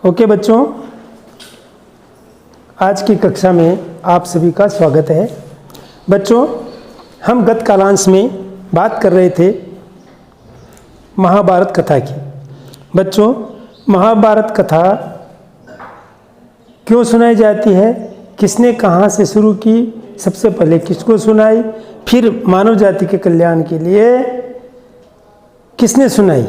Okay बच्चों, आज की कक्षा में आप सभी का स्वागत है। बच्चों, हम गत कालांश में बात कर रहे थे महाभारत कथा की। बच्चों, महाभारत कथा क्यों सुनाई जाती है, किसने कहाँ से शुरू की, सबसे पहले किसको सुनाई, फिर मानव जाति के कल्याण के लिए किसने सुनाई,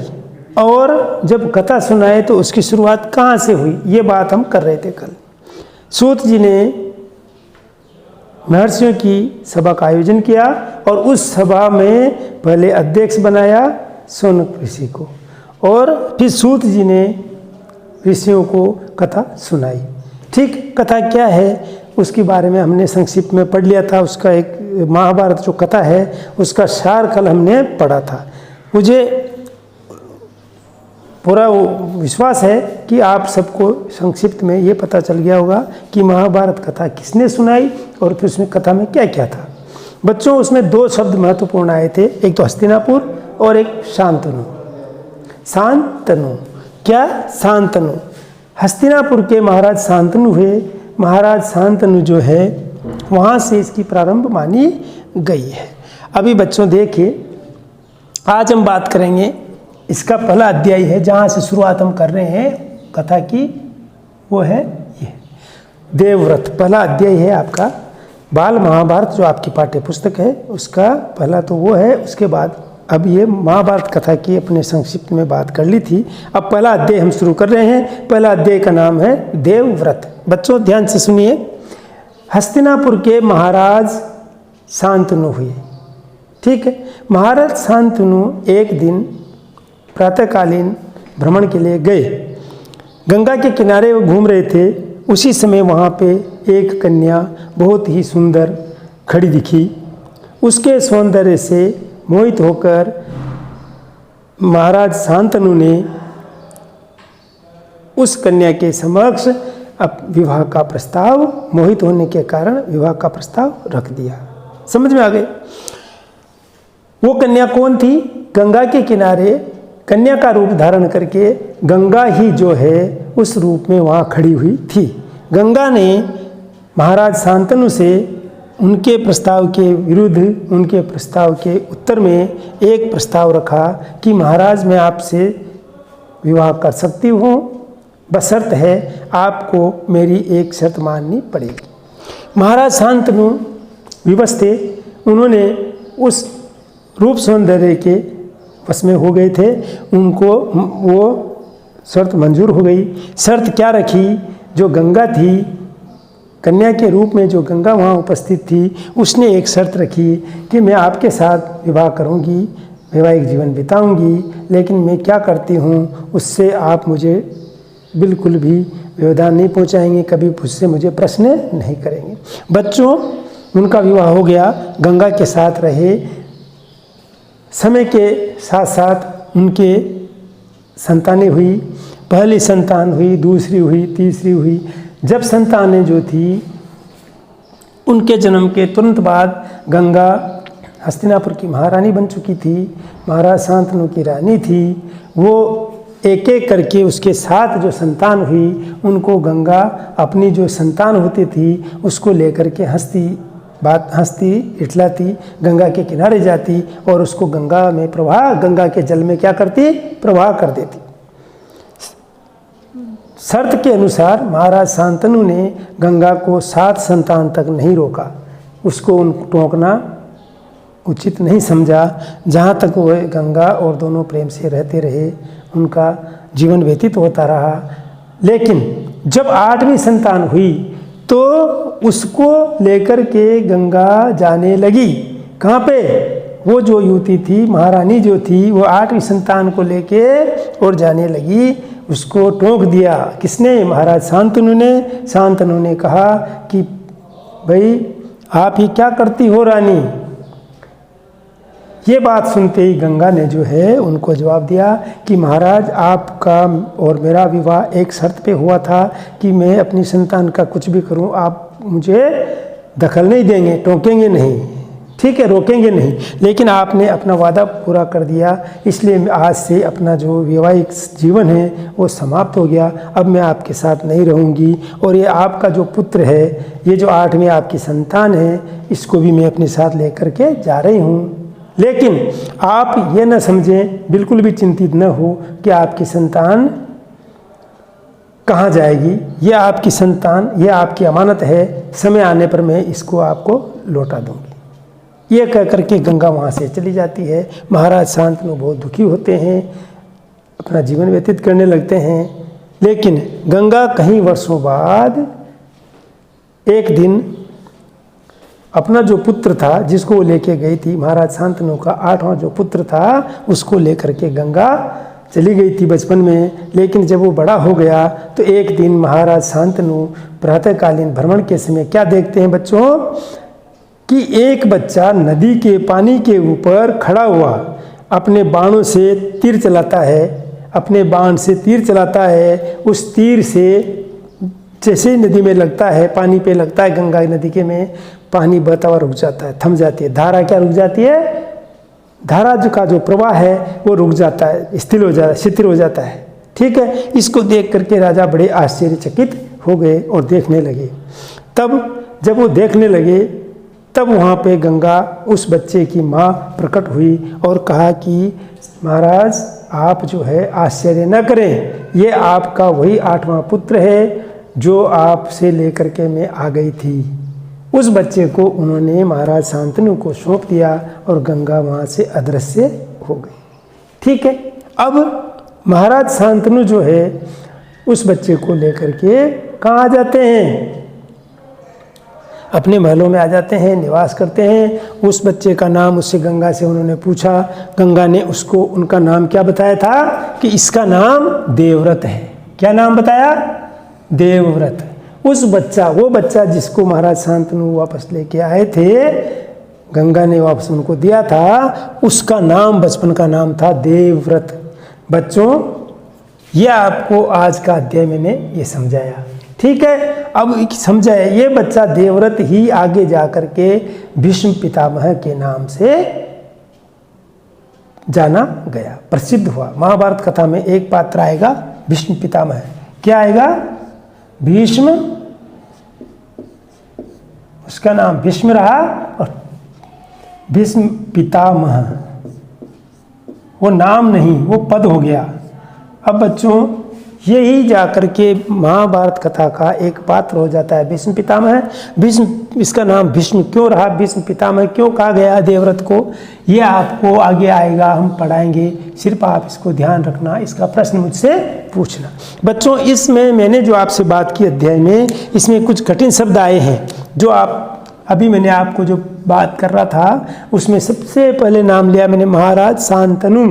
और जब कथा सुनाए तो उसकी शुरुआत कहाँ से हुई, ये बात हम कर रहे थे कल। सूत जी ने महर्षियों की सभा का आयोजन किया और उस सभा में पहले अध्यक्ष बनाया शौनक ऋषि को, और फिर सूत जी ने ऋषियों को कथा सुनाई। ठीक, कथा क्या है उसके बारे में हमने संक्षिप्त में पढ़ लिया था। उसका एक महाभारत जो कथा है उसका सार कल हमने पढ़ा था। मुझे पूरा विश्वास है कि आप सबको संक्षिप्त में ये पता चल गया होगा कि महाभारत कथा किसने सुनाई और फिर उसमें कथा में क्या क्या था। बच्चों, उसमें दो शब्द महत्वपूर्ण आए थे, एक तो हस्तिनापुर और एक शांतनु। शांतनु क्या? शांतनु। हस्तिनापुर के महाराज शांतनु हुए। महाराज शांतनु जो है वहाँ से इसकी प्रारंभ मानी गई है। अभी बच्चों देखिए, आज हम बात करेंगे, इसका पहला अध्याय है जहाँ से शुरुआत हम कर रहे हैं कथा की, वो है ये देवव्रत। पहला अध्याय है आपका बाल महाभारत जो आपकी पाठ्य पुस्तक है, उसका पहला तो वो है। उसके बाद अब ये महाभारत कथा की अपने संक्षिप्त में बात कर ली थी। अब पहला अध्याय हम शुरू कर रहे हैं। पहला अध्याय का नाम है देवव्रत। बच्चों ध्यान से सुनिए। हस्तिनापुर के महाराज शांतनु हुए। ठीक है, महाराज शांतनु एक दिन प्रातःकालीन भ्रमण के लिए गए। गंगा के किनारे वो घूम रहे थे। उसी समय वहाँ पे एक कन्या बहुत ही सुंदर खड़ी दिखी। उसके सौंदर्य से मोहित होकर महाराज शांतनु ने उस कन्या के समक्ष अब विवाह का प्रस्ताव, मोहित होने के कारण विवाह का प्रस्ताव रख दिया। समझ में आ गए? वो कन्या कौन थी? गंगा के किनारे कन्या का रूप धारण करके गंगा ही जो है उस रूप में वहाँ खड़ी हुई थी। गंगा ने महाराज शांतनु से उनके प्रस्ताव के विरुद्ध, उनके प्रस्ताव के उत्तर में एक प्रस्ताव रखा कि महाराज मैं आपसे विवाह कर सकती हूँ, बशर्त है आपको मेरी एक शर्त माननी पड़ेगी। महाराज शांतनु विवश थे। उन्होंने उस रूप सौंदर्य के वश में हो गए थे। उनको वो शर्त मंजूर हो गई। शर्त क्या रखी? जो गंगा थी, कन्या के रूप में जो गंगा वहाँ उपस्थित थी, उसने एक शर्त रखी कि मैं आपके साथ विवाह करूँगी, वैवाहिक जीवन बिताऊँगी, लेकिन मैं क्या करती हूँ उससे आप मुझे बिल्कुल भी व्यवधान नहीं पहुँचाएंगे, कभी उससे मुझे प्रश्न नहीं करेंगे। बच्चों, उनका विवाह हो गया, गंगा के साथ रहे। समय के साथ साथ उनके संतानें हुई। पहली संतान हुई, दूसरी हुई, तीसरी हुई। जब संतानें जो थी, उनके जन्म के तुरंत बाद गंगा हस्तिनापुर की महारानी बन चुकी थी, महाराज शांतनु की रानी थी। वो एक एक करके उसके साथ जो संतान हुई, उनको गंगा अपनी जो संतान होती थी उसको लेकर के हंसती इठलाती गंगा के किनारे जाती और उसको गंगा में प्रवाह, गंगा के जल में क्या करती? प्रवाह कर देती। शर्त के अनुसार महाराज शांतनु ने गंगा को 7 संतान तक नहीं रोका। उसको टोकना उचित नहीं समझा। जहाँ तक वह गंगा और दोनों प्रेम से रहते रहे, उनका जीवन व्यतीत होता रहा। लेकिन जब 8वीं संतान हुई तो उसको लेकर के गंगा जाने लगी। कहाँ पे? वो जो युवती थी, महारानी जो थी, वो 8वीं संतान को लेके और जाने लगी। उसको टोक दिया। किसने? महाराज शांतनु ने। शांतनु ने कहा कि भाई आप ही क्या करती हो रानी? ये बात सुनते ही गंगा ने जो है उनको जवाब दिया कि महाराज आपका और मेरा विवाह एक शर्त पे हुआ था कि मैं अपनी संतान का कुछ भी करूं, आप मुझे दखल नहीं देंगे, टोकेंगे नहीं। ठीक है, रोकेंगे नहीं, लेकिन आपने अपना वादा पूरा कर दिया, इसलिए आज से अपना जो वैवाहिक जीवन है वो समाप्त हो गया। अब मैं आपके साथ नहीं रहूँगी और ये आपका जो पुत्र है, ये जो 8वीं आपकी संतान है, इसको भी मैं अपने साथ लेकर के जा रही हूँ। लेकिन आप ये न समझें, बिल्कुल भी चिंतित न हो कि आपकी संतान कहाँ जाएगी। ये आपकी संतान, ये आपकी अमानत है, समय आने पर मैं इसको आपको लौटा दूँगी। ये कह करके गंगा वहाँ से चली जाती है। महाराज शांतनु बहुत दुखी होते हैं, अपना जीवन व्यतीत करने लगते हैं। लेकिन गंगा कहीं वर्षों बाद एक दिन अपना जो पुत्र था, जिसको वो लेके गई थी, महाराज शांतनु का 8वां जो पुत्र था, उसको लेकर के गंगा चली गई थी बचपन में। लेकिन जब वो बड़ा हो गया तो एक दिन महाराज शांतनु प्रातःकालीन भ्रमण के समय क्या देखते हैं बच्चों, कि एक बच्चा नदी के पानी के ऊपर खड़ा हुआ अपने बाणों से तीर चलाता है, अपने बाण से तीर चलाता है। उस तीर से जैसे नदी में लगता है, पानी पे लगता है, गंगा नदी के में पानी बहता हुआ रुक जाता है, थम जाती है। धारा क्या रुक जाती है, धारा का जो प्रवाह है वो रुक जाता है, स्थिर हो जाता है, शिथिल हो जाता है। ठीक है, इसको देख करके राजा बड़े आश्चर्यचकित हो गए और देखने लगे। तब जब वो देखने लगे तब वहाँ पे गंगा उस बच्चे की माँ प्रकट हुई और कहा कि महाराज आप जो है आश्चर्य न करें, ये आपका वही 8वां पुत्र है जो आपसे लेकर के मैं आ गई थी। उस बच्चे को उन्होंने महाराज शांतनु को सौंप दिया और गंगा वहाँ से अदृश्य हो गई। ठीक है, अब महाराज शांतनु जो है उस बच्चे को लेकर के कहाँ आ जाते हैं, अपने महलों में आ जाते हैं, निवास करते हैं। उस बच्चे का नाम उससे गंगा से उन्होंने पूछा, गंगा ने उसको उनका नाम क्या बताया था कि इसका नाम देवव्रत है। क्या नाम बताया, देवव्रत। उस बच्चा, वो बच्चा जिसको महाराज शांतनु वापस लेके आए थे, गंगा ने वापस उनको दिया था, उसका नाम बचपन का नाम था देवव्रत। बच्चों ये आपको आज का अध्याय मैंने ये समझाया। ठीक है, अब समझाए ये बच्चा देवव्रत ही आगे जाकर के भीष्म पितामह के नाम से जाना गया, प्रसिद्ध हुआ। महाभारत कथा में एक पात्र आएगा भीष्म पितामह। क्या आएगा, भीष्म, उसका नाम भीष्म रहा और भीष्म पितामह वो नाम नहीं, वो पद हो गया। अब बच्चों यही जाकर के महाभारत कथा का एक पात्र हो जाता है भीष्म पितामह। भीष्म, इसका नाम भीष्म क्यों रहा, भीष्म पितामह क्यों कहा गया देवव्रत को, ये आपको आगे आएगा, हम पढ़ाएंगे। सिर्फ आप इसको ध्यान रखना, इसका प्रश्न मुझसे पूछना। बच्चों इसमें मैंने जो आपसे बात की अध्याय में, इसमें कुछ कठिन शब्द आए हैं जो आप अभी मैंने आपको जो बात कर रहा था उसमें सबसे पहले नाम लिया मैंने महाराज शांतनु।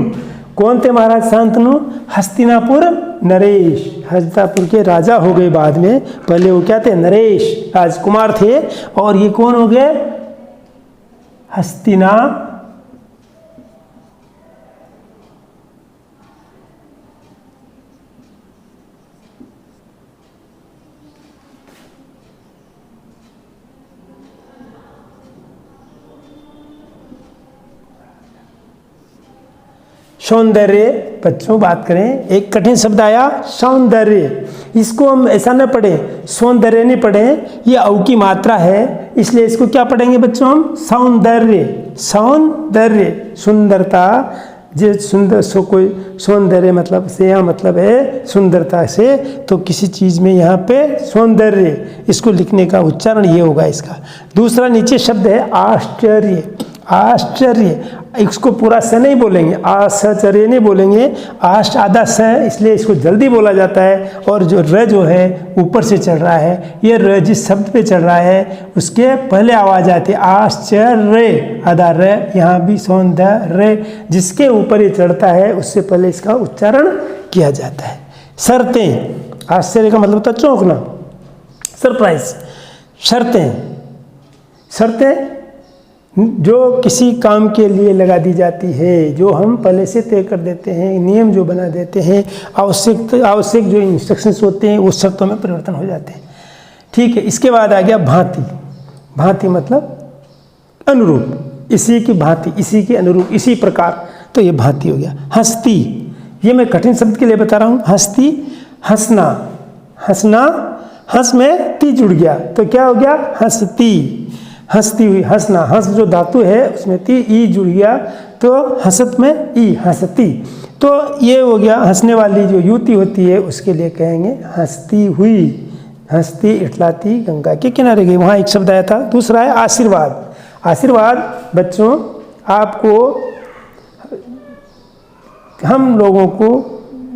कौन थे महाराज शांतनु, हस्तिनापुर नरेश, हस्तिनापुर के राजा हो गए बाद में। पहले वो क्या थे, नरेश राजकुमार थे, और ये कौन हो गए, हस्तिना सौंदर्य। बच्चों बात करें, एक कठिन शब्द आया सौंदर्य, इसको हम ऐसा न पढ़ें, सौंदर्य नहीं पढ़ें, ये औ की मात्रा है, इसलिए इसको क्या पढ़ेंगे बच्चों हम, सौंदर्य। सौंदर्य सुंदरता, जो सुंदर सो कोई सौंदर्य मतलब से यहाँ मतलब है सुंदरता से, तो किसी चीज़ में यहाँ पे सौंदर्य, इसको लिखने का उच्चारण ये होगा इसका। दूसरा नीचे शब्द है आश्चर्य। आश्चर्य, इसको पूरा स नहीं बोलेंगे, आश्चर्य नहीं बोलेंगे, आश्च आधा स, इसलिए इसको जल्दी बोला जाता है। और जो र जो है ऊपर से चढ़ रहा है, ये र जिस शब्द पे चढ़ रहा है उसके पहले आवाज आती है आश्चर्य, आधा र, यहाँ भी सौंदर्य, जिसके ऊपर ये चढ़ता है उससे पहले इसका उच्चारण किया जाता है। शर्तें, आश्चर्य का मतलब होता है चौंकना, सरप्राइज। शर्तें, शर्तें जो किसी काम के लिए लगा दी जाती है, जो हम पहले से तय कर देते हैं, नियम जो बना देते हैं, आवश्यक जो इंस्ट्रक्शंस होते हैं वो शर्तों में परिवर्तन हो जाते हैं। ठीक है, इसके बाद आ गया भांति। भांति मतलब अनुरूप। इसी की भांति, इसी के अनुरूप, इसी प्रकार, तो ये भांति हो गया। हस्ती, ये मैं कठिन शब्द के लिए बता रहा हूँ। हस्ती, हंसना, हंसना, हंस में ती जुड़ गया तो क्या हो गया? हंसती, हंसती हुई, हंसना, हंस जो धातु है उसमें ती ई जुड़ गया तो हंसत में ई, हंसती। तो ये हो गया हंसने वाली जो युवती होती है उसके लिए कहेंगे हंसती हुई, हंसती इठलाती गंगा के किनारे गई, वहाँ एक शब्द आया था। दूसरा है आशीर्वाद। आशीर्वाद बच्चों आपको, हम लोगों को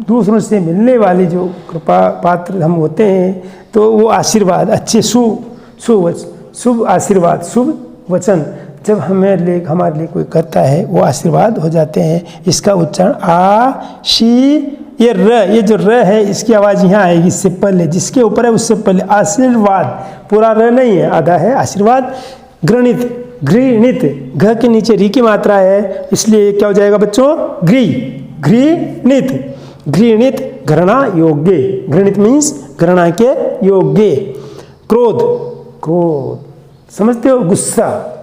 दूसरों से मिलने वाली जो कृपा पात्र हम होते हैं तो वो आशीर्वाद, अच्छे शुभ आशीर्वाद, शुभ वचन जब हमारे लिए कोई करता है वो आशीर्वाद हो जाते हैं। इसका उच्चारण आ शी, ये र, ये जो र है इसकी आवाज़ यहाँ आएगी इससे पहले, जिसके ऊपर है उससे पहले। आशीर्वाद पूरा र नहीं है, आधा है आशीर्वाद। घृणित, घृणित, घ के नीचे री की मात्रा है इसलिए क्या हो जाएगा बच्चों? घृ, घृणित, घृणित घृणा योग्य, घृणित मीन्स घृणा के योग्य। क्रोध, क्रोध समझते हो? गुस्सा,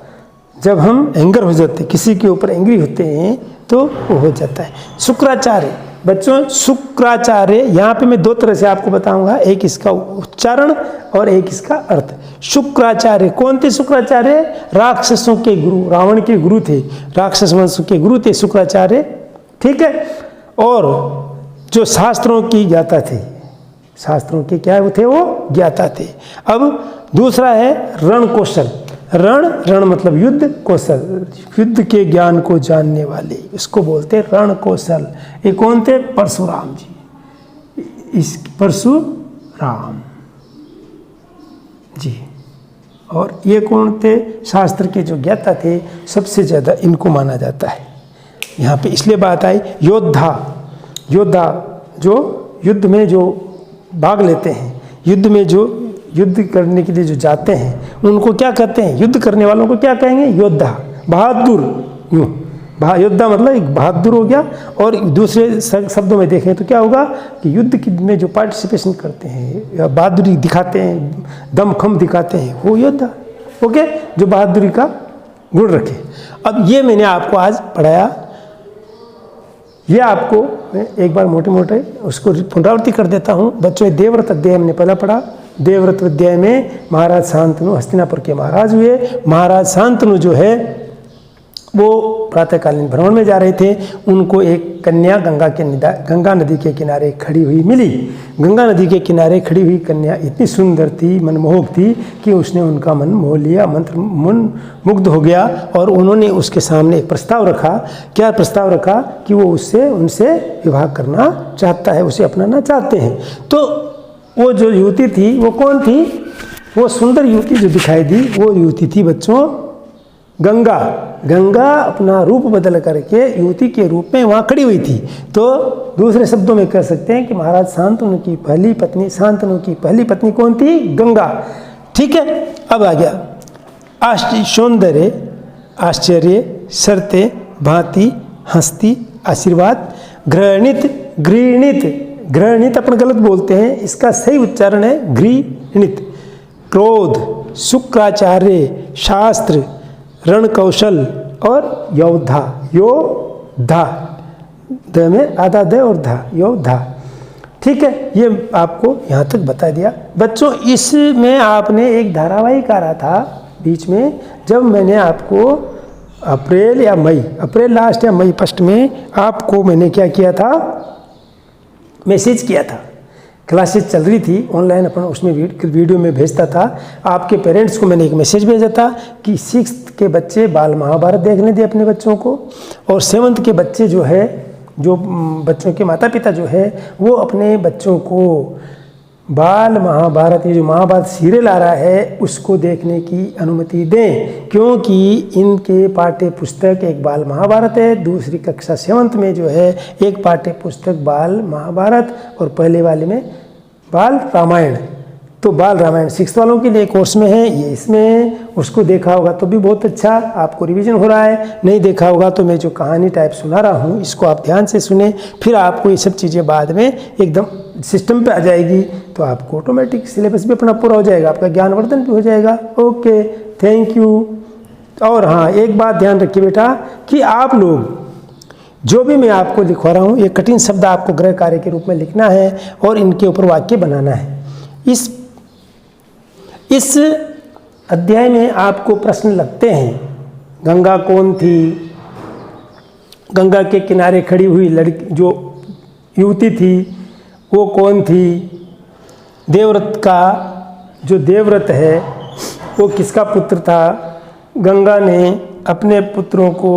जब हम एंगर हो जाते हैं, किसी के ऊपर एंग्री होते हैं तो वो हो जाता है। शुक्राचार्य बच्चों, शुक्राचार्य यहाँ पे मैं दो तरह से आपको बताऊंगा, एक इसका उच्चारण और एक इसका अर्थ। शुक्राचार्य कौन थे? शुक्राचार्य राक्षसों के गुरु, रावण के गुरु थे, राक्षस वंश के गुरु थे शुक्राचार्य, ठीक है। और जो शास्त्रों की ज्ञाता थे, शास्त्रों के क्या थे? वो ज्ञाता थे। अब दूसरा है रण कौशल। रण मतलब युद्ध, कौशल युद्ध के ज्ञान को जानने वाले, इसको बोलते रण कौशल। ये कौन थे? परशुराम जी, इस परशुराम जी। और ये कौन थे? शास्त्र के जो ज्ञाता थे, सबसे ज़्यादा इनको माना जाता है यहाँ पे। इसलिए बात आई योद्धा, योद्धा जो युद्ध में जो भाग लेते हैं, युद्ध में जो युद्ध करने के लिए जो जाते हैं उनको क्या कहते हैं? युद्ध करने वालों को क्या कहेंगे? योद्धा, बहादुर। यूँ योद्धा मतलब एक बहादुर हो गया। और दूसरे शब्दों में देखें तो क्या होगा कि युद्ध में जो पार्टिसिपेशन करते हैं या बहादुरी दिखाते हैं, दमखम दिखाते हैं, वो योद्धा, ओके, जो बहादुरी का गुण रखे। अब ये मैंने आपको आज पढ़ाया, ये आपको मैं एक बार मोटे मोटे उसको पुनरावृत्ति कर देता हूँ बच्चों। देवव्रत अध्याय हमने पहला पढ़ा। देवव्रत अध्याय में महाराज शांतनु हस्तिनापुर के महाराज हुए। महाराज शांतनु जो है वो प्रातःकालीन भ्रमण में जा रहे थे, उनको एक कन्या गंगा नदी के किनारे खड़ी हुई मिली। गंगा नदी के किनारे खड़ी हुई कन्या इतनी सुंदर थी, मनमोहक थी कि उसने उनका मन मोह लिया, मन मुग्ध हो गया। और उन्होंने उसके सामने एक प्रस्ताव रखा। क्या प्रस्ताव रखा? कि वो उनसे विवाह करना चाहता है, उसे अपनाना चाहते हैं। तो वो जो युवती थी वो कौन थी? वो सुंदर युवती जो दिखाई दी वो युवती थी बच्चों गंगा। गंगा अपना रूप बदल करके युवती के रूप में वहाँ खड़ी हुई थी। तो दूसरे शब्दों में कह सकते हैं कि महाराज शांतनु की पहली पत्नी, शांतनु की पहली पत्नी कौन थी? गंगा, ठीक है। अब आ गया सौंदर्य, आश्चर्य, शर्ते, भांति, हस्ती, आशीर्वाद, घृणित, घृणित, घृणित अपन गलत बोलते हैं, इसका सही उच्चारण है घृणित। क्रोध, शुक्राचार्य, शास्त्र, रण कौशल और योद्धा, योद्धा, द में आधा द और धा, योद्धा, ठीक है। ये आपको यहाँ तक बता दिया बच्चों। इसमें आपने एक धारावाहिक आ रहा था बीच में, जब मैंने आपको अप्रैल या मई, अप्रैल लास्ट या मई फर्स्ट में आपको मैंने क्या किया था? मैसेज किया था। क्लासेस चल रही थी ऑनलाइन, अपन उसमें वीडियो में भेजता था। आपके पेरेंट्स को मैंने एक मैसेज भेजा था कि 6th के बच्चे बाल महाभारत देखने दें अपने बच्चों को, और 7th के बच्चे जो है, जो बच्चों के माता पिता जो है, वो अपने बच्चों को बाल महाभारत, ये जो महाभारत सीरियल आ रहा है उसको देखने की अनुमति दें, क्योंकि इनके पाठ्य पुस्तक एक बाल महाभारत है, दूसरी कक्षा 7th में जो है एक पाठ्य पुस्तक बाल महाभारत और पहले वाले में बाल रामायण। तो बाल रामायण 6th वालों के लिए कोर्स में है, ये इसमें उसको देखा होगा तो भी बहुत अच्छा, आपको रिवीजन हो रहा है। नहीं देखा होगा तो मैं जो कहानी टाइप सुना रहा हूँ इसको आप ध्यान से सुने, फिर आपको ये सब चीज़ें बाद में एकदम सिस्टम पे आ जाएगी, तो आपको ऑटोमेटिक सिलेबस भी अपना पूरा हो जाएगा, आपका ज्ञानवर्धन भी हो जाएगा। Okay, thank you. और हाँ, एक बात ध्यान रखिए बेटा कि आप लोग जो भी मैं आपको लिखवा रहा हूँ, ये कठिन शब्द आपको गृह कार्य के रूप में लिखना है और इनके ऊपर वाक्य बनाना है। इस अध्याय में आपको प्रश्न लगते हैं, गंगा कौन थी, गंगा के किनारे खड़ी हुई लड़की जो युवती थी वो कौन थी, देवव्रत का जो देवव्रत है वो किसका पुत्र था, गंगा ने अपने पुत्रों को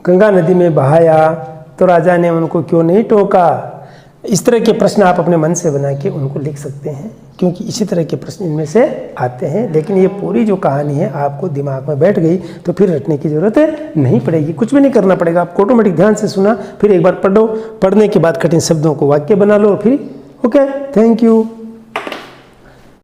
गंगा नदी में बहाया तो राजा ने उनको क्यों नहीं टोका। इस तरह के प्रश्न आप अपने मन से बना के उनको लिख सकते हैं, क्योंकि इसी तरह के प्रश्न इनमें से आते हैं। लेकिन ये पूरी जो कहानी है आपको दिमाग में बैठ गई तो फिर रटने की ज़रूरत नहीं पड़ेगी, कुछ भी नहीं करना पड़ेगा। आपको ऑटोमेटिक ध्यान से सुना, फिर एक बार पढ़ो, पढ़ने के बाद कठिन शब्दों को वाक्य बना लो, फिर ओके। Thank you.